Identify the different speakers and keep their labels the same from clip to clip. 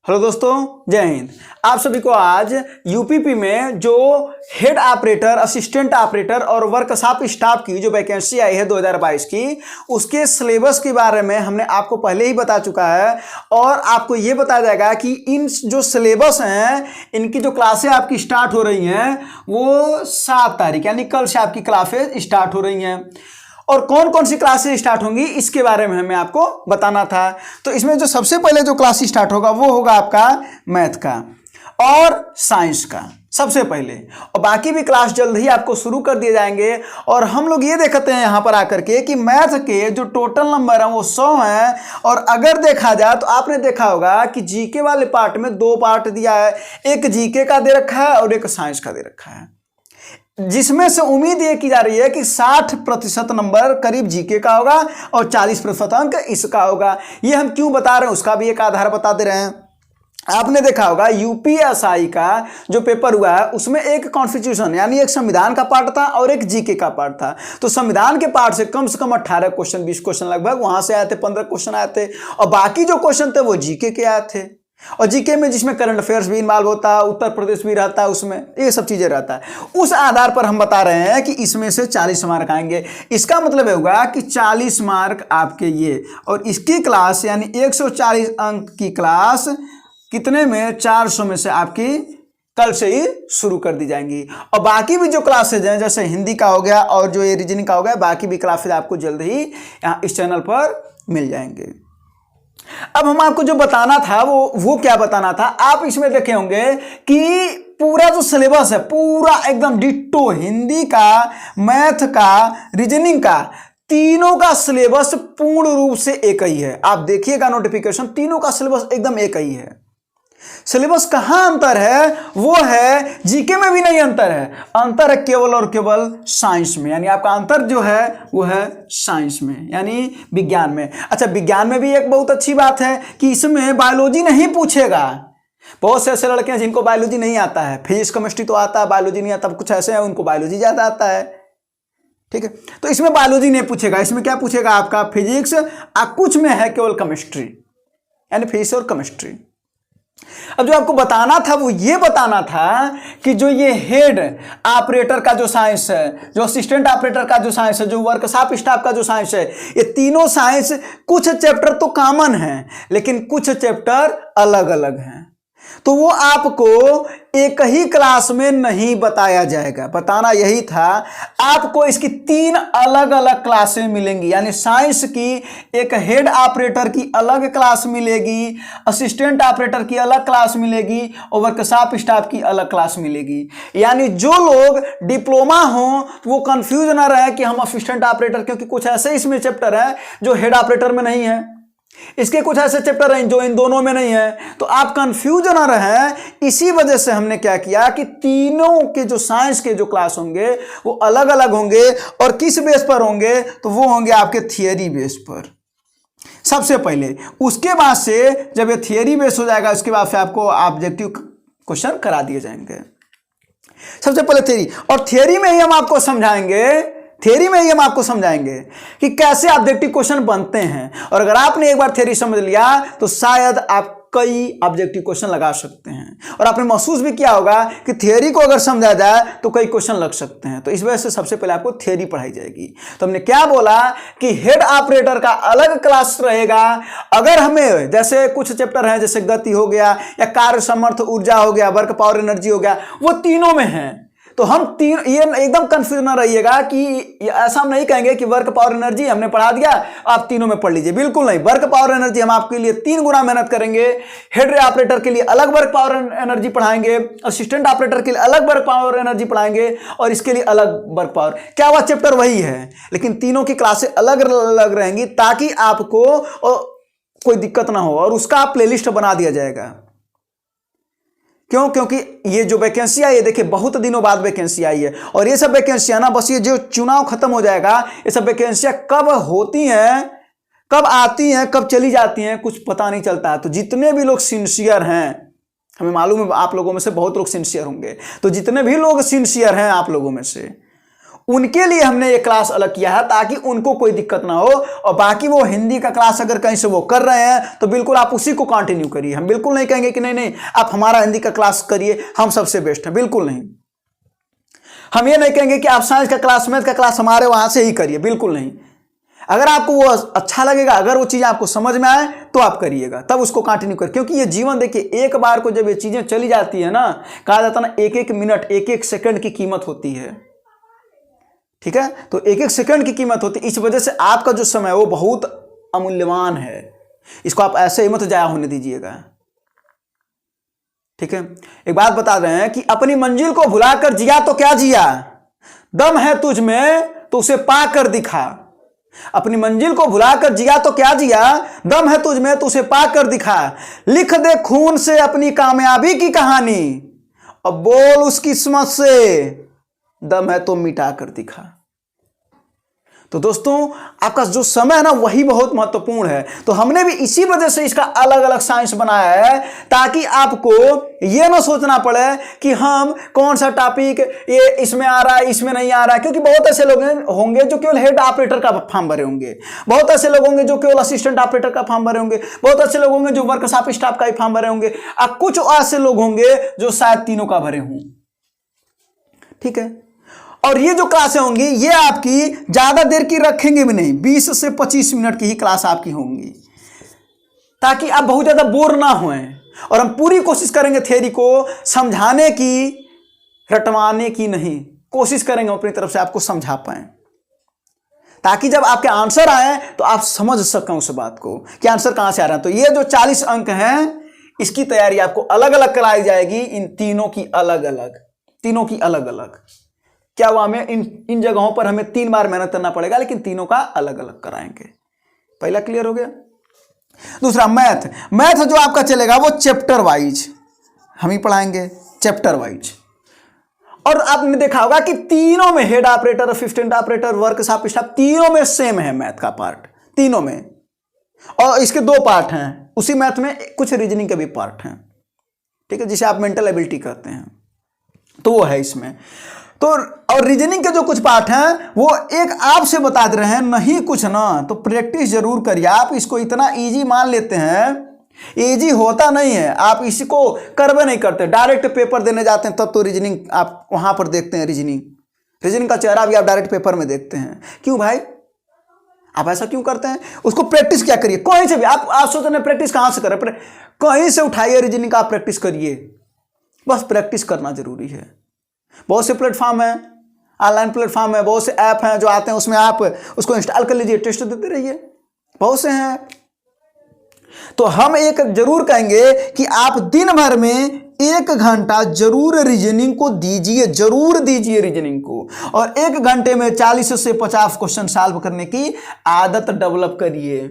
Speaker 1: Hello दोस्तों, जय हिंद। आप सभी को आज यूपीपी में जो हेड ऑपरेटर, असिस्टेंट ऑपरेटर और वर्कशॉप स्टाफ की जो वैकेंसी आई है 2022 की, उसके सिलेबस के बारे में हमने आपको पहले ही बता चुका है और आपको ये बताया जाएगा कि इन जो सिलेबस हैं, इनकी जो क्लासें आपकी स्टार्ट हो रही हैं वो 7 तारीख यानी कल से आपकी क्लासेज स्टार्ट हो रही हैं। और कौन कौन सी क्लासेस स्टार्ट होंगी इसके बारे में हमें आपको बताना था। तो इसमें जो सबसे पहले जो क्लास स्टार्ट होगा वो होगा आपका मैथ का और साइंस का सबसे पहले, और बाकी भी क्लास जल्द ही आपको शुरू कर दिए जाएंगे। और हम लोग ये देखते हैं यहाँ पर आकर के कि मैथ के जो टोटल नंबर हैं वो 100 हैं। और अगर देखा जाए तो आपने देखा होगा कि जीके वाले पार्ट में 2 पार्ट दिया है, एक जीके का दे रखा है और एक साइंस का दे रखा है, जिसमें से उम्मीद ये की जा रही है कि 60% नंबर करीब जीके का होगा और 40% अंक इसका होगा। ये हम क्यों बता रहे हैं उसका भी एक आधार बता दे रहे हैं। आपने देखा होगा यूपीएसआई का जो पेपर हुआ है उसमें एक कॉन्स्टिट्यूशन यानी एक संविधान का पार्ट था और एक जीके का पार्ट था। तो संविधान के पार्ट से कम 18 क्वेश्चन, 20 क्वेश्चन लगभग वहां से आए थे, 15 क्वेश्चन आए थे, और बाकी जो क्वेश्चन थे वो जीके के आए थे। और जीके में जिसमें करंट अफेयर्स भी इन्वॉल्व होता है, उत्तर प्रदेश भी रहता है, उसमें ये सब चीजें रहता है। उस आधार पर हम बता रहे हैं कि इसमें से 40 मार्क आएंगे। इसका मतलब होगा कि 40 मार्क आपके ये, और इसकी क्लास यानी 140 अंक की क्लास कितने में 400 में से आपकी कल से ही शुरू कर दी जाएंगी। और बाकी भी जो क्लासेज हैं जैसे हिंदी का हो गया और जो ये रीजनिंग का हो गया, बाकी भी क्लासेज आपको जल्द ही यहाँ इस चैनल पर मिल जाएंगे। अब हम आपको जो बताना था वो क्या बताना था, आप इसमें देखे होंगे कि पूरा जो सिलेबस है पूरा एकदम डिट्टो, हिंदी का, मैथ का, रीजनिंग का, तीनों का सिलेबस पूर्ण रूप से एक ही है। आप देखिएगा नोटिफिकेशन, तीनों का सिलेबस एकदम एक ही है। सिलेबस कहां अंतर है वो है जीके में भी नहीं अंतर है, अंतर है केवल और केवल साइंस में। यानी आपका अंतर जो है वो है साइंस में यानी विज्ञान में। अच्छा, विज्ञान में भी एक बहुत अच्छी बात है कि इसमें बायोलॉजी नहीं पूछेगा। बहुत से ऐसे लड़के हैं जिनको बायोलॉजी नहीं आता है, फिजिक्स केमिस्ट्री तो आता है, बायोलॉजी नहीं आता। कुछ ऐसे हैं उनको बायोलॉजी ज्यादा आता है, ठीक है। तो इसमें बायोलॉजी नहीं पूछेगा, इसमें क्या पूछेगा आपका फिजिक्स, कुछ में है केवल केमिस्ट्री यानी फिजिक्स और केमिस्ट्री। अब जो आपको बताना था वो ये बताना था कि जो ये हेड ऑपरेटर का जो साइंस है, जो असिस्टेंट ऑपरेटर का जो साइंस है, जो वर्कशॉप स्टाफ का जो साइंस है, ये तीनों साइंस कुछ चैप्टर तो कॉमन हैं लेकिन कुछ चैप्टर अलग अलग हैं। तो वो आपको एक ही क्लास में नहीं बताया जाएगा, बताना यही था। आपको इसकी 3 अलग अलग क्लासें मिलेंगी, यानी साइंस की एक हेड ऑपरेटर की अलग क्लास मिलेगी, असिस्टेंट ऑपरेटर की अलग क्लास मिलेगी और वर्कशॉप स्टाफ की अलग क्लास मिलेगी। यानी जो लोग डिप्लोमा हो वो कंफ्यूज ना रहे कि हम असिस्टेंट ऑपरेटर, क्योंकि कुछ ऐसे इसमें चैप्टर है जो हेड ऑपरेटर में नहीं है, इसके कुछ ऐसे चैप्टर हैं जो इन दोनों में नहीं है, तो आप कंफ्यूज ना रहे। इसी वजह से हमने क्या किया कि तीनों के जो साइंस के जो क्लास होंगे वो अलग अलग होंगे। और किस बेस पर होंगे, तो वो होंगे आपके थियरी बेस पर सबसे पहले। उसके बाद से जब ये थियरी बेस हो जाएगा उसके बाद से आपको ऑब्जेक्टिव क्वेश्चन करा दिए जाएंगे। सबसे पहले थियरी, और थियरी में ही हम आपको समझाएंगे कि कैसे ऑब्जेक्टिव क्वेश्चन बनते हैं। और अगर आपने एक बार थ्योरी समझ लिया तो शायद आप कई ऑब्जेक्टिव क्वेश्चन लगा सकते हैं। और आपने महसूस भी किया होगा कि थ्योरी को अगर समझा जाए तो कई क्वेश्चन लग सकते हैं। तो इस वजह से सबसे पहले आपको थ्योरी पढ़ाई जाएगी। तो हमने क्या बोला कि हेड ऑपरेटर का अलग क्लास रहेगा। अगर हमें जैसे कुछ चैप्टर हैं जैसे गति हो गया या कार्य समर्थ ऊर्जा हो गया, वर्क पावर एनर्जी हो गया, वो तीनों में है। तो हम तीन, ये एकदम कंफ्यूज ना रहिएगा कि ऐसा हम नहीं कहेंगे कि वर्क पावर एनर्जी हमने पढ़ा दिया आप तीनों में पढ़ लीजिए, बिल्कुल नहीं। वर्क पावर एनर्जी हम आपके लिए 3 गुना मेहनत करेंगे। हेड ऑपरेटर के लिए अलग वर्क पावर एनर्जी पढ़ाएंगे, असिस्टेंट ऑपरेटर के लिए अलग वर्क पावर एनर्जी पढ़ाएंगे और इसके लिए अलग वर्क पावर। क्या हुआ, चैप्टर वही है लेकिन तीनों की क्लासें अलग अलग रहेंगी ताकि आपको कोई दिक्कत ना हो। और उसका प्लेलिस्ट बना दिया जाएगा। क्यों? क्योंकि ये जो वैकेंसी आई है, देखिए बहुत दिनों बाद वैकेंसी आई है। और ये सब वैकेंसियां ना, बस ये जो चुनाव खत्म हो जाएगा, ये सब वैकेंसियां कब होती हैं, कब आती हैं, कब चली जाती हैं, कुछ पता नहीं चलता है। तो जितने भी लोग सिंसियर हैं, हमें मालूम है आप लोगों में से बहुत लोग सिंसियर होंगे, तो जितने भी लोग सिंसियर हैं आप लोगों में से, उनके लिए हमने ये क्लास अलग किया है ताकि उनको कोई दिक्कत ना हो। और बाकी वो हिंदी का क्लास अगर कहीं से वो कर रहे हैं तो बिल्कुल आप उसी को कंटिन्यू करिए। हम बिल्कुल नहीं कहेंगे कि नहीं नहीं आप हमारा हिंदी का क्लास करिए, हम सबसे बेस्ट हैं, बिल्कुल नहीं। हम ये नहीं कहेंगे कि आप साइंस का क्लास, मैथ का क्लास हमारे वहां से ही करिए, बिल्कुल नहीं। अगर आपको वो अच्छा लगेगा, अगर वो चीज़ आपको समझ में आए तो आप करिएगा, तब उसको कंटिन्यू करिए। क्योंकि ये जीवन देखिए, एक बार को जब ये चीज़ें चली जाती है ना, कहा जाता है ना, एक एक मिनट, एक एक सेकंड की कीमत होती है, ठीक है। तो एक एक सेकंड की कीमत होती है, इस वजह से आपका जो समय है वो बहुत अमूल्यवान है। इसको आप ऐसे ही मत जाया होने दीजिएगा, ठीक है। एक बात बता रहे हैं कि अपनी मंजिल को भुलाकर जिया तो क्या जिया, दम है तुझ में तो उसे पा कर दिखा। अपनी मंजिल को भुलाकर जिया तो क्या जिया, दम है तुझ में तो उसे पा कर दिखा। लिख दे खून से अपनी कामयाबी की कहानी और बोल उस किस्मत से, दम है तो मिटा कर दिखा। तो दोस्तों, आपका जो समय है ना वही बहुत महत्वपूर्ण है। तो हमने भी इसी वजह से इसका अलग अलग साइंस बनाया है, ताकि आपको ये ना सोचना पड़े कि हम कौन सा टॉपिक ये इसमें आ रहा है, इसमें नहीं आ रहा है। क्योंकि बहुत ऐसे लोग होंगे जो केवल हेड ऑपरेटर का फॉर्म भरे होंगे, बहुत ऐसे लोग होंगे जो केवल असिस्टेंट ऑपरेटर का फॉर्म भरे होंगे, बहुत ऐसे लोग होंगे जो वर्कशॉप स्टाफ का ही फॉर्म भरे होंगे, और कुछ ऐसे लोग होंगे जो शायद तीनों का भरे हों, ठीक है। और ये जो क्लासें होंगी ये आपकी ज्यादा देर की रखेंगे भी नहीं, 20 से 25 मिनट की ही क्लास आपकी होंगी, ताकि आप बहुत ज्यादा बोर ना होएं। और हम पूरी कोशिश करेंगे थ्योरी को समझाने की, रटवाने की नहीं, कोशिश करेंगे अपनी तरफ से आपको समझा पाए, ताकि जब आपके आंसर आए तो आप समझ सकें उस बात को कि आंसर कहां से आ रहा है। तो ये जो 40 अंक हैं इसकी तैयारी आपको अलग अलग कराई जाएगी, इन तीनों की अलग अलग, तीनों की अलग अलग। क्या हुआ, हमें इन जगहों पर हमें 3 बार मेहनत करना पड़ेगा, लेकिन तीनों का अलग अलग कराएंगे। पहला क्लियर हो गया। दूसरा मैथ, मैथ जो आपका चलेगा वो चैप्टर वाइज हम ही पढ़ाएंगे, चैप्टर वाइज। और आपने देखा होगा कि तीनों में head operator, assistant operator, workshop staff, तीनों में सेम है मैथ का पार्ट, तीनों में। और इसके 2 पार्ट हैं, उसी मैथ में कुछ रीजनिंग के भी पार्ट हैं, ठीक है, जिसे आप मेंटल एबिलिटी कहते हैं, तो वो है इसमें। तो और रीजनिंग के जो कुछ पार्ट हैं वो एक आपसे बता दे रहे हैं, नहीं कुछ ना, तो प्रैक्टिस जरूर करिए। आप इसको इतना इजी मान लेते हैं, इजी होता नहीं है। आप इसको करवे नहीं करते, डायरेक्ट पेपर देने जाते हैं तब तो रीजनिंग आप वहां पर देखते हैं, रीजनिंग का चेहरा भी आप डायरेक्ट पेपर में देखते हैं। क्यों भाई, आप ऐसा क्यों करते हैं? उसको प्रैक्टिस क्या करिए, कहीं से भी। आप सोच रहे हैं प्रैक्टिस कहां से करें, कहीं से उठाइए रीजनिंग का, आप प्रैक्टिस करिए, बस प्रैक्टिस करना जरूरी है। बहुत से प्लेटफॉर्म है, ऑनलाइन प्लेटफॉर्म है, बहुत से ऐप हैं जो आते हैं, उसमें आप उसको इंस्टॉल कर लीजिए, टेस्ट देते रहिए, बहुत से हैं। तो हम एक जरूर कहेंगे कि आप दिन भर में 1 घंटा जरूर रीजनिंग को दीजिए, जरूर दीजिए रीजनिंग को। और 1 घंटे में 40 से 50 क्वेश्चन सॉल्व करने की आदत डेवलप करिए।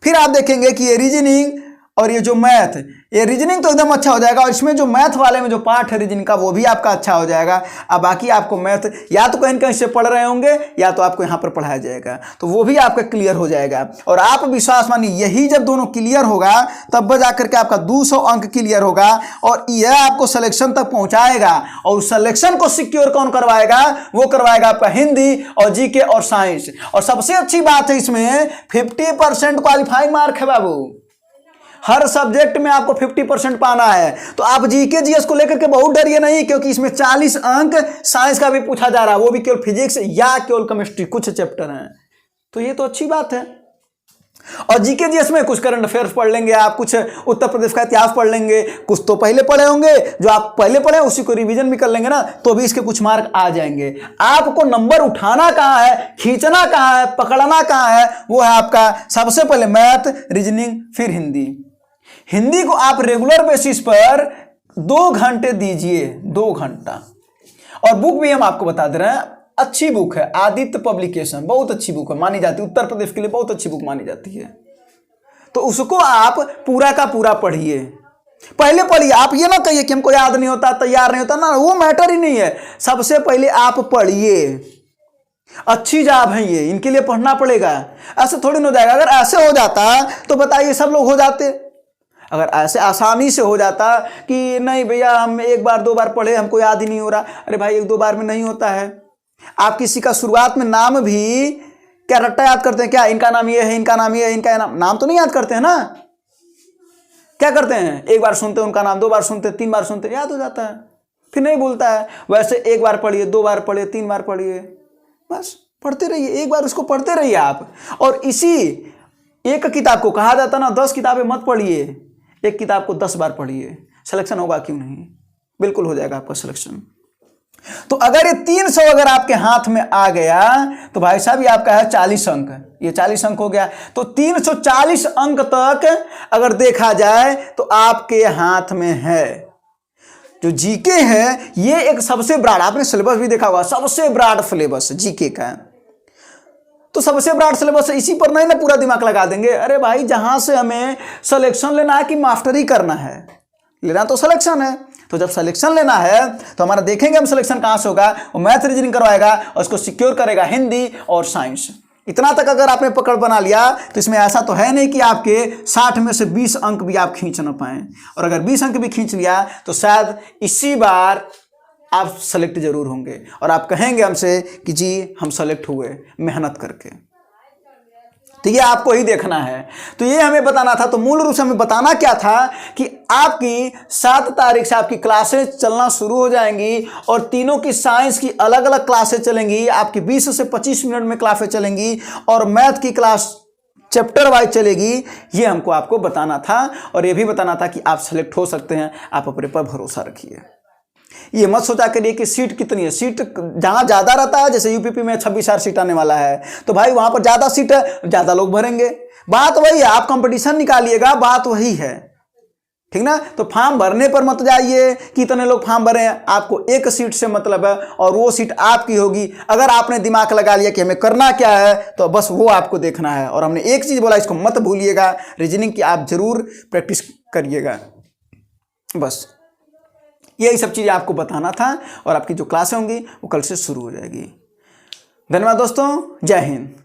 Speaker 1: फिर आप देखेंगे कि ये रीजनिंग और ये जो मैथ, ये रीजनिंग तो एकदम अच्छा हो जाएगा, और इसमें जो मैथ वाले में जो पार्ट है रीजनिंग का वो भी आपका अच्छा हो जाएगा। अब बाकी आपको मैथ या तो कहीं कहीं से पढ़ रहे होंगे या तो आपको यहाँ पर पढ़ाया जाएगा, तो वो भी आपका क्लियर हो जाएगा। और आप विश्वास मानिए, यही जब दोनों क्लियर होगा तब जाकर के आपका 200 अंक क्लियर होगा, और यह आपको सिलेक्शन तक पहुँचाएगा। और उस सिलेक्शन को सिक्योर कौन करवाएगा? वो करवाएगा आपका हिंदी और जीके और साइंस। और सबसे अच्छी बात है इसमें 50% क्वालिफाइंग मार्क है बाबू, हर सब्जेक्ट में आपको 50% पाना है। तो आप जीके जीएस को लेकर के बहुत डरिए नहीं, क्योंकि इसमें 40 अंक साइंस का भी पूछा जा रहा है, वो भी केवल फिजिक्स या केवल केमिस्ट्री, कुछ चैप्टर हैं। तो ये तो अच्छी बात है। और जीके जीएस में कुछ करंट अफेयर्स पढ़ लेंगे आप, कुछ उत्तर प्रदेश का इतिहास पढ़ लेंगे, कुछ तो पहले पढ़े होंगे, जो आप पहले पढ़े उसी को रिवीजन भी कर लेंगे ना, तो भी इसके कुछ मार्क आ जाएंगे। आपको नंबर उठाना कहाँ है, खींचना कहाँ है, पकड़ना कहाँ है, वो है आपका सबसे पहले मैथ, रीजनिंग, फिर हिंदी। हिंदी को आप रेगुलर बेसिस पर 2 घंटे दीजिए, 2 घंटा। और बुक भी हम आपको बता दे रहे हैं, अच्छी बुक है, आदित्य पब्लिकेशन, बहुत अच्छी बुक है, मानी जाती है, उत्तर प्रदेश के लिए बहुत अच्छी बुक मानी जाती है। तो उसको आप पूरा का पूरा पढ़िए, पहले पढ़िए। आप ये ना कहिए कि हमको याद नहीं होता, तैयार नहीं होता ना, वो मैटर ही नहीं है। सबसे पहले आप पढ़िए, अच्छी जाब है ये, इनके लिए पढ़ना पड़ेगा। ऐसे थोड़ी ना हो जाएगा। अगर ऐसे हो जाता तो बताइए सब लोग हो जाते। अगर ऐसे आसानी से हो जाता कि नहीं भैया हम 1 बार 2 बार पढ़े, हमको याद ही नहीं हो रहा, अरे भाई 1-2 बार में नहीं होता है। आप किसी का शुरुआत में नाम भी क्या रट्टा याद करते हैं क्या? इनका नाम ये है, इनका नाम ये है, इनका नाम तो नहीं याद करते हैं ना। क्या करते हैं, एक बार सुनते हैं उनका नाम, 2 बार सुनते हैं, 3 बार सुनते हैं, याद हो जाता है, फिर नहीं भूलता है। वैसे 1 बार पढ़िए, 2 बार पढ़िए, 3 बार पढ़िए, बस पढ़ते रहिए, एक बार उसको पढ़ते रहिए आप। और इसी एक किताब को कहा जाता ना 10 किताबें मत पढ़िए, एक किताब को 10 बार पढ़िए। सिलेक्शन होगा क्यों नहीं, बिल्कुल हो जाएगा आपका सिलेक्शन। तो अगर ये 300 अगर आपके हाथ में आ गया तो भाई साहब ये आपका है 40 अंक, ये 40 अंक हो गया। तो 340 अंक तक अगर देखा जाए तो आपके हाथ में है। जो जीके है ये एक सबसे ब्रॉड, आपने सिलेबस भी देखा होगा, सबसे ब्रॉड सिलेबस जीके का है। तो सबसे ब्रॉड सिलेबस है, इसी पर नहीं ना पूरा दिमाग लगा देंगे। अरे भाई जहां से हमें सिलेक्शन लेना है कि मास्टरी करना है, लेना तो सिलेक्शन है। तो जब सिलेक्शन लेना है तो हमारा देखेंगे हम सिलेक्शन कहां से होगा, वो मैथ रीजनिंग करवाएगा और उसको सिक्योर करेगा हिंदी और साइंस। इतना तक अगर आपने पकड़ बना लिया तो इसमें ऐसा तो है नहीं कि आपके 60 में से 20 अंक भी आप खींच ना पाए। और अगर 20 अंक भी खींच लिया तो शायद इसी बार आप सेलेक्ट जरूर होंगे और आप कहेंगे हमसे कि जी हम सेलेक्ट हुए मेहनत करके। तो ये आपको ही देखना है, तो ये हमें बताना था। तो मूल रूप से हमें बताना क्या था कि आपकी 7 तारीख से आपकी क्लासेस चलना शुरू हो जाएंगी और तीनों की साइंस की अलग अलग क्लासेस चलेंगी। आपकी 20 से 25 मिनट में क्लासेस चलेंगी और मैथ की क्लास चैप्टर वाइज चलेगी। ये हमको आपको बताना था और ये भी बताना था कि आप सेलेक्ट हो सकते हैं। आप अपने पर भरोसा रखिए, ये मत सोचा करिए कि सीट कितनी है। सीट जहां ज्यादा रहता है, जैसे यूपीपी में 26,000 सीट आने वाला है, तो भाई वहां पर ज्यादा सीट है, ज्यादा लोग भरेंगे। बात वही है, आप कंपटीशन निकालिएगा, बात वही है, ठीक ना। तो फॉर्म भरने पर मत जाइए कि इतने लोग फॉर्म भरे हैं, आपको एक सीट से मतलब है और वो सीट आपकी होगी। अगर आपने दिमाग लगा लिया कि हमें करना क्या है तो बस वो आपको देखना है। और हमने एक चीज बोला, इसको मत भूलिएगा, रीजनिंग की आप जरूर प्रैक्टिस करिएगा। बस यही सब चीज़ें आपको बताना था और आपकी जो क्लासें होंगी वो कल से शुरू हो जाएगी। धन्यवाद दोस्तों, जय हिंद।